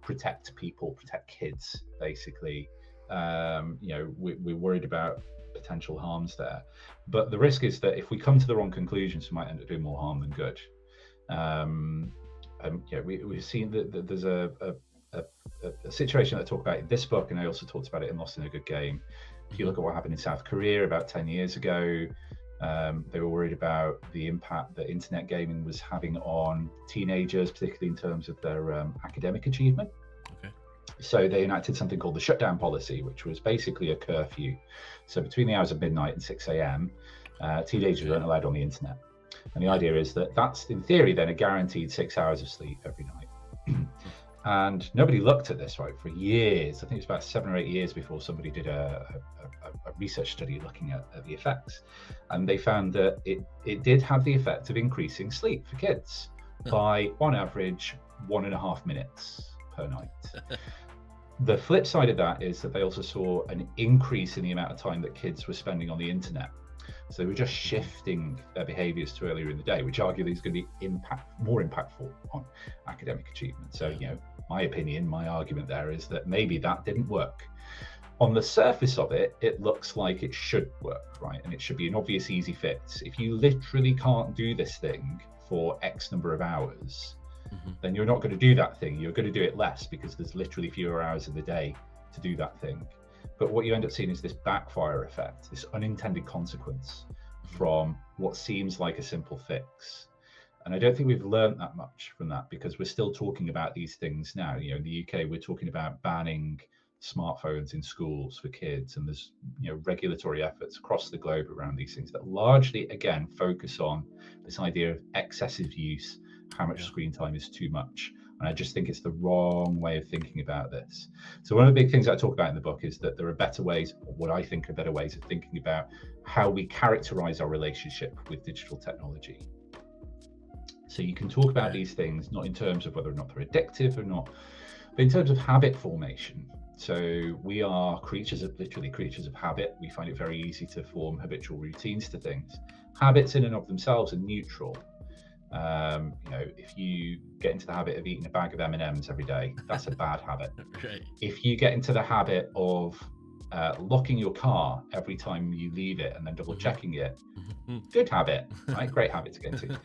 protect people, protect kids, basically. We're worried about potential harms there. But the risk is that if we come to the wrong conclusions, we might end up doing more harm than good. We've seen that there's a situation that I talk about in this book, and I also talked about it in Lost in a Good Game. If you look at what happened in South Korea about 10 years ago, they were worried about the impact that internet gaming was having on teenagers, particularly in terms of their academic achievement. So they enacted something called the shutdown policy, which was basically a curfew. So between the hours of midnight and 6 a.m., teenagers weren't allowed on the internet. And the idea is that that's, in theory, then a guaranteed 6 hours of sleep every night. And nobody looked at this, right, for years. I think it was about 7 or 8 years before somebody did a research study looking at the effects. And they found that it did have the effect of increasing sleep for kids by, on average, 1.5 minutes per night. The flip side of that is that they also saw an increase in the amount of time that kids were spending on the internet. So they were just shifting their behaviors to earlier in the day, which arguably is going to be more impactful on academic achievement. So, my opinion, my argument there is that maybe that didn't work. On the surface of it, it looks like it should work, right? And it should be an obvious, easy fix. If you literally can't do this thing for X number of hours, then you're not going to do that thing. You're going to do it less because there's literally fewer hours of the day to do that thing. But what you end up seeing is this backfire effect, this unintended consequence from what seems like a simple fix. And I don't think we've learned that much from that, because we're still talking about these things now. In the UK, we're talking about banning smartphones in schools for kids, and there's regulatory efforts across the globe around these things that largely, again, focus on this idea of excessive use, how much screen time is too much. And I just think it's the wrong way of thinking about this. So one of the big things I talk about in the book is that there are better ways, or what I think are better ways of thinking about how we characterize our relationship with digital technology. So you can talk about these things not in terms of whether or not they're addictive or not, but in terms of habit formation. So we are literally creatures of habit. We find it very easy to form habitual routines to things. Habits in and of themselves are neutral. If you get into the habit of eating a bag of M&Ms every day, that's a bad habit. If you get into the habit of locking your car every time you leave it and then double checking it. Good habit, right? Great habit to get into.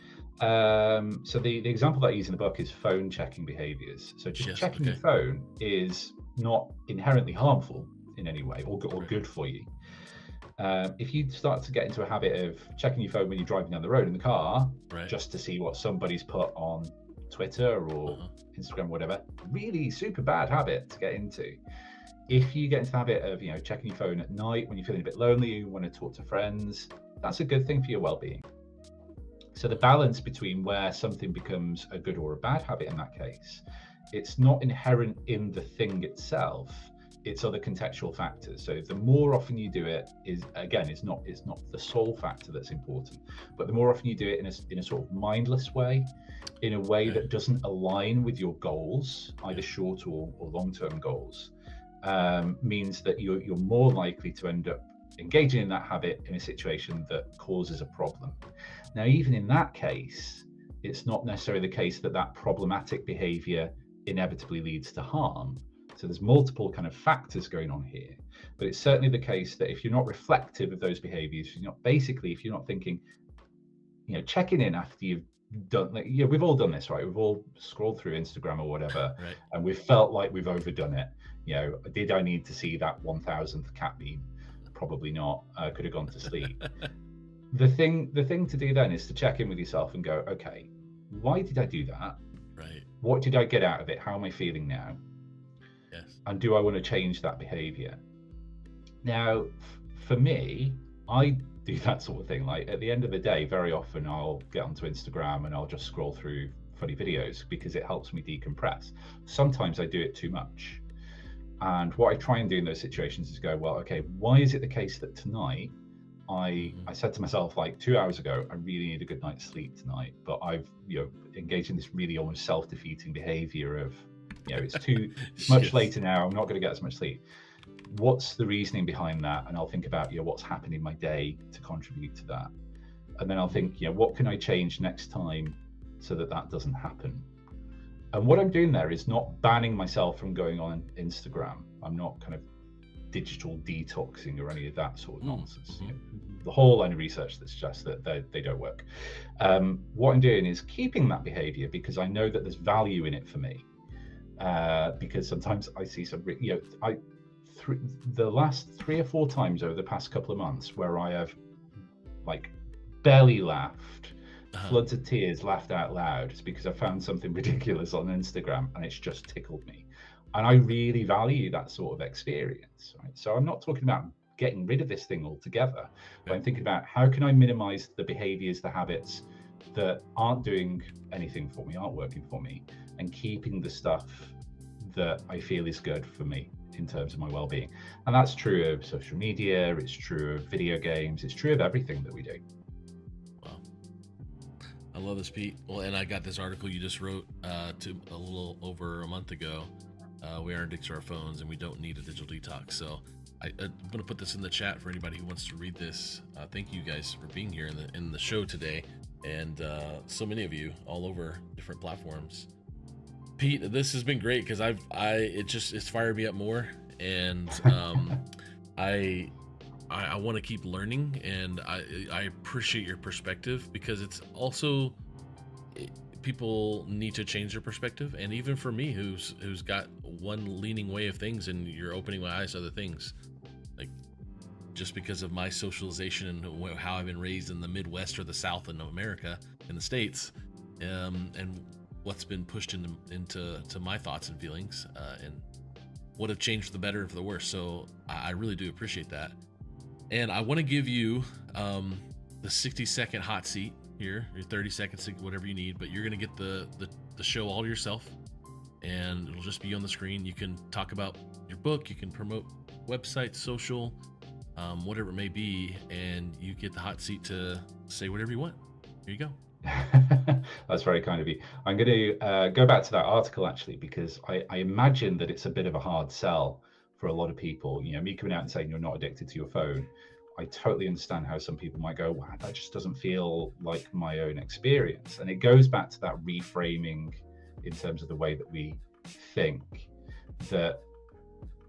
So the example that I use in the book is phone checking behaviors. So just checking your phone is not inherently harmful in any way or good for you. If you start to get into a habit of checking your phone when you're driving down the road in the car, just to see what somebody's put on Twitter or Instagram, whatever, really super bad habit to get into. If you get into the habit of, you know, checking your phone at night when you're feeling a bit lonely, you want to talk to friends, that's a good thing for your well-being. So the balance between where something becomes a good or a bad habit in that case, it's not inherent in the thing itself, it's other contextual factors. So the more often you do it is, again, it's not the sole factor that's important, but the more often you do it in a sort of mindless way, in a way that doesn't align with your goals, either short or long-term goals, means that you're more likely to end up engaging in that habit in a situation that causes a problem. Now, even in that case, it's not necessarily the case that that problematic behavior inevitably leads to harm. So there's multiple kind of factors going on here, but it's certainly the case that if you're not reflective of those behaviors, if you're not thinking, you know, checking in after you've done, like, yeah, we've all done this, right? We've all scrolled through Instagram or whatever, and we've felt like we've overdone it. You know, did I need to see that 1000th cat meme? Probably not. I could have gone to sleep. The thing to do then is to check in with yourself and go, okay, why did I do that? Right. What did I get out of it? How am I feeling now? Yes. And do I want to change that behavior? Now, for me, I do that sort of thing. Like at the end of the day, very often I'll get onto Instagram and I'll just scroll through funny videos because it helps me decompress. Sometimes I do it too much. And what I try and do in those situations is go, well, okay, why is it the case that tonight I said to myself, like 2 hours ago, I really need a good night's sleep tonight, but I've, you know, engaged in this really almost self-defeating behavior of, you know, it's too much later now, I'm not going to get as much sleep. What's the reasoning behind that? And I'll think about, you know, what's happened in my day to contribute to that. And then I'll think, you know, what can I change next time so that that doesn't happen? And what I'm doing there is not banning myself from going on Instagram. I'm not kind of digital detoxing or any of that sort of nonsense. You know, the whole line of research that suggests that they don't work. What I'm doing is keeping that behavior because I know that there's value in it for me. Because sometimes I see some, you know, the last 3 or 4 times over the past couple of months where I have like belly laughed, floods of tears, laughed out loud, it's because I found something ridiculous on Instagram and it's just tickled me. And I really value that sort of experience, right? So I'm not talking about getting rid of this thing altogether, but I'm thinking about how can I minimize the behaviors, the habits that aren't doing anything for me, aren't working for me, and keeping the stuff that I feel is good for me in terms of my well-being. And that's true of social media, it's true of video games, it's true of everything that we do. Wow. I love this, Pete. Well, and I got this article you just wrote to a little over a month ago. We are addicted to our phones and we don't need a digital detox. So I'm going to put this in the chat for anybody who wants to read this. Thank you guys for being here in the show today. And so many of you all over different platforms. Pete, this has been great because it's fired me up more, and I want to keep learning, and I appreciate your perspective because it's also people need to change their perspective, and even for me who's got one leaning way of things, and you're opening my eyes to other things, like just because of my socialization and how I've been raised in the Midwest or the South in America, in the States, and what's been pushed into my thoughts and feelings, and what have changed for the better and for the worse. So I really do appreciate that. And I want to give you the 60-second hot seat here, your 30 seconds, whatever you need, but you're going to get the show all to yourself, and it'll just be on the screen. You can talk about your book, you can promote websites, social, whatever it may be, and you get the hot seat to say whatever you want. Here you go. That's very kind of you. I'm going to go back to that article actually, because I imagine that it's a bit of a hard sell for a lot of people. You know, me coming out and saying you're not addicted to your phone, I totally understand how some people might go, wow, that just doesn't feel like my own experience. And it goes back to that reframing in terms of the way that we think, that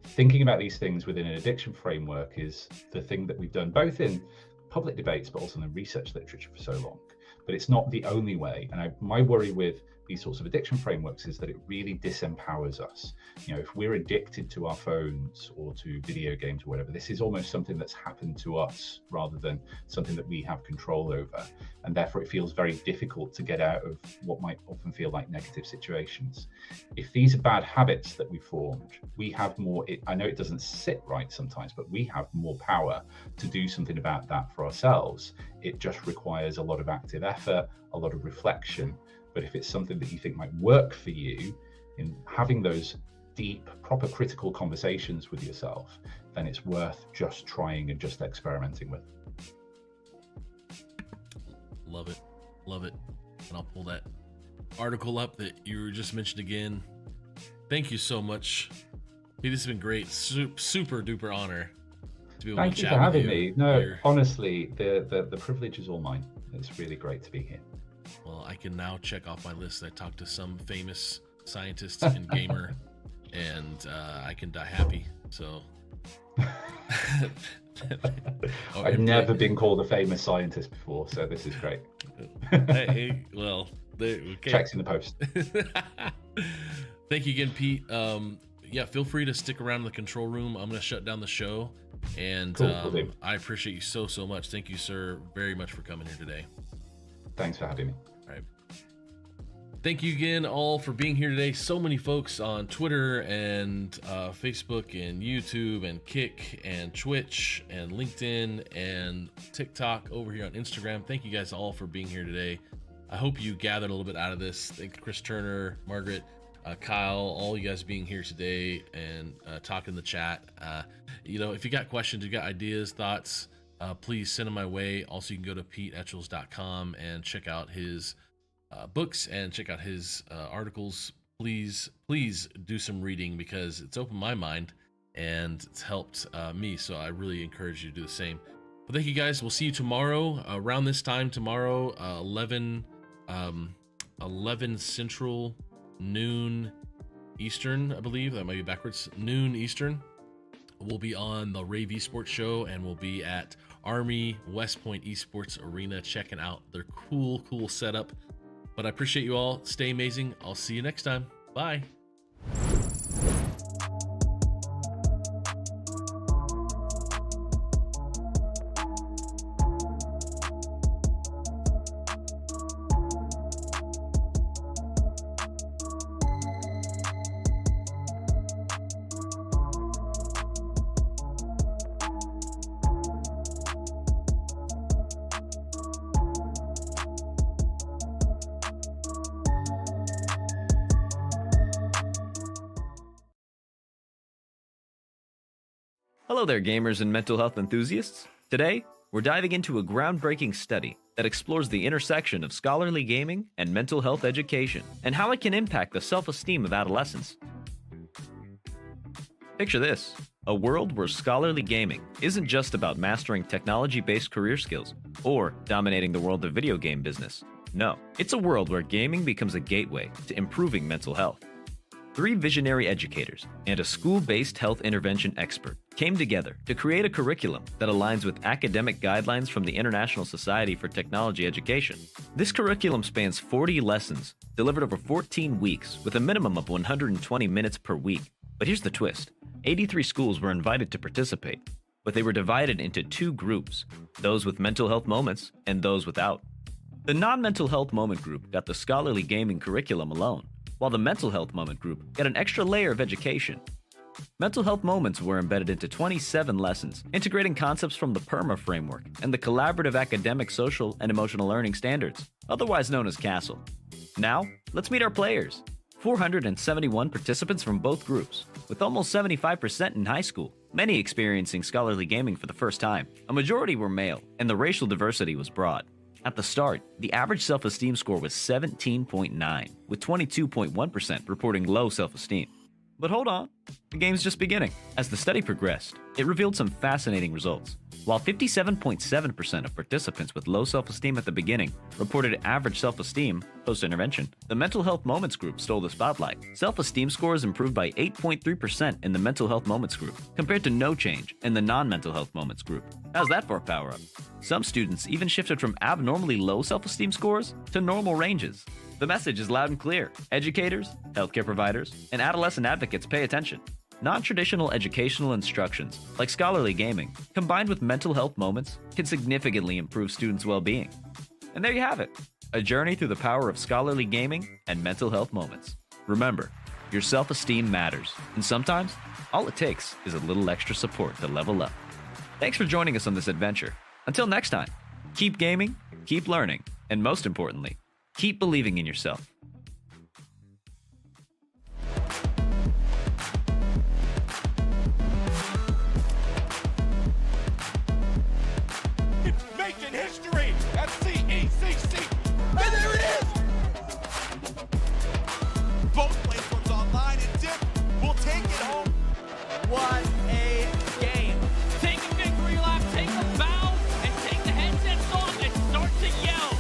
thinking about these things within an addiction framework is the thing that we've done both in public debates, but also in the research literature for so long. But it's not the only way. And my worry with these sorts of addiction frameworks is that it really disempowers us. You know, if we're addicted to our phones or to video games or whatever, this is almost something that's happened to us rather than something that we have control over. And therefore it feels very difficult to get out of what might often feel like negative situations. If these are bad habits that we formed, we have more, I know it doesn't sit right sometimes, but we have more power to do something about that for ourselves. It just requires a lot of active effort, a lot of reflection. But if it's something that you think might work for you, in having those deep, proper critical conversations with yourself, then it's worth just trying and just experimenting with. Love it. Love it. And I'll pull that article up that you just mentioned again. Thank you so much. Hey, this has been great. Super duper honor to be able Thank to you chat for having with me. you No, here. honestly, the privilege is all mine. It's really great to be here. Well, I can now check off my list. I talked to some famous scientists and gamer, and I can die happy. So I've never been called a famous scientist before, so this is great. Hey, well, okay. Checks in the post. Thank you again, Pete. Yeah, feel free to stick around in the control room. I'm going to shut down the show, and Cool, I appreciate you so much. Thank you, sir, very much for coming here today. Thanks for having me. All right. Thank you again all for being here today. So many folks on Twitter and Facebook and YouTube and Kick and Twitch and LinkedIn and TikTok over here on Instagram. Thank you guys all for being here today. I hope you gathered a little bit out of this. Thank Chris Turner, Margaret, Kyle, all you guys being here today and talking in the chat. You know, if you got questions, you got ideas, thoughts, please send them my way. Also, you can go to PeteEtchells.com and check out his books and check out his articles. Please do some reading because it's opened my mind and it's helped me. So I really encourage you to do the same. But thank you guys. We'll see you tomorrow around this time tomorrow, 11 Central, noon Eastern, I believe. That might be backwards. Noon Eastern. We'll be on the Rave Esports show, and we'll be at Army West Point Esports Arena checking out their cool setup. But I appreciate you all. Stay amazing. I'll see you next time. Bye. Hello there, gamers and mental health enthusiasts. Today, we're diving into a groundbreaking study that explores the intersection of scholarly gaming and mental health education and how it can impact the self-esteem of adolescents. Picture this, a world where scholarly gaming isn't just about mastering technology-based career skills or dominating the world of video game business. No, it's a world where gaming becomes a gateway to improving mental health. 3 visionary educators and a school-based health intervention expert came together to create a curriculum that aligns with academic guidelines from the International Society for Technology Education. This curriculum spans 40 lessons, delivered over 14 weeks with a minimum of 120 minutes per week. But here's the twist. 83 schools were invited to participate, but they were divided into 2 groups, those with mental health moments and those without. The non-mental health moment group got the scholarly gaming curriculum alone, while the mental health moment group got an extra layer of education. Mental health moments were embedded into 27 lessons, integrating concepts from the PERMA framework and the Collaborative Academic Social and Emotional Learning Standards, otherwise known as CASEL. Now, let's meet our players. 471 participants from both groups, with almost 75% in high school, many experiencing scholarly gaming for the first time. A majority were male, and the racial diversity was broad. At the start, the average self-esteem score was 17.9, with 22.1% reporting low self-esteem. But hold on, the game's just beginning. As the study progressed, it revealed some fascinating results. While 57.7% of participants with low self-esteem at the beginning reported average self-esteem post-intervention, the Mental Health Moments group stole the spotlight. Self-esteem scores improved by 8.3% in the Mental Health Moments group, compared to no change in the non-Mental Health Moments group. How's that for a power-up? Some students even shifted from abnormally low self-esteem scores to normal ranges. The message is loud and clear. Educators, healthcare providers, and adolescent advocates pay attention. Non-traditional educational instructions, like scholarly gaming, combined with mental health moments, can significantly improve students' well-being. And there you have it, a journey through the power of scholarly gaming and mental health moments. Remember, your self-esteem matters, and sometimes all it takes is a little extra support to level up. Thanks for joining us on this adventure. Until next time, keep gaming, keep learning, and most importantly, keep believing in yourself. It's making history at CECC. And there it is! Both platforms online and dip will take it home. What a game. Take a victory lap, take a bow, and take the headsets off and start to yell.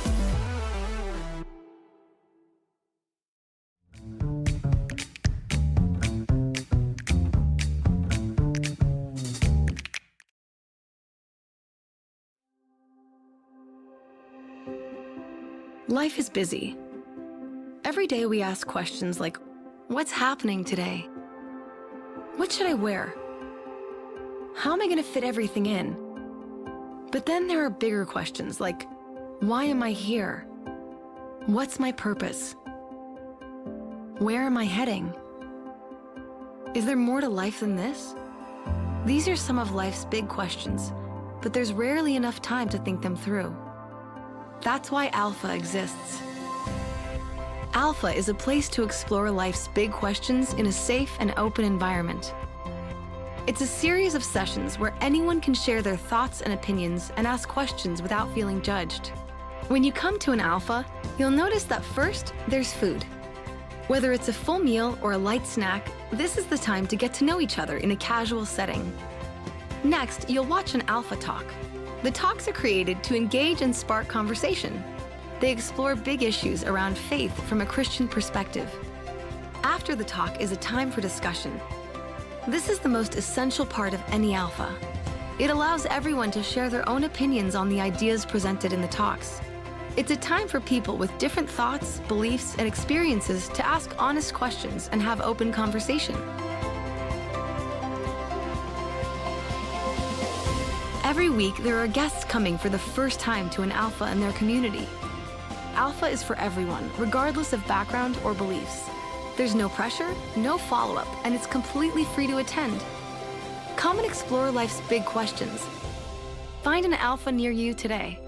Life is busy. Every day we ask questions like, what's happening today? What should I wear? How am I going to fit everything in? But then there are bigger questions like, why am I here? What's my purpose? Where am I heading? Is there more to life than this? These are some of life's big questions, but there's rarely enough time to think them through. That's why Alpha exists. Alpha is a place to explore life's big questions in a safe and open environment. It's a series of sessions where anyone can share their thoughts and opinions and ask questions without feeling judged. When you come to an Alpha, you'll notice that first, there's food. Whether it's a full meal or a light snack, this is the time to get to know each other in a casual setting. Next, you'll watch an Alpha talk. The talks are created to engage and spark conversation. They explore big issues around faith from a Christian perspective. After the talk is a time for discussion. This is the most essential part of any Alpha. It allows everyone to share their own opinions on the ideas presented in the talks. It's a time for people with different thoughts, beliefs, and experiences to ask honest questions and have open conversation. Every week, there are guests coming for the first time to an Alpha in their community. Alpha is for everyone, regardless of background or beliefs. There's no pressure, no follow-up, and it's completely free to attend. Come and explore life's big questions. Find an Alpha near you today.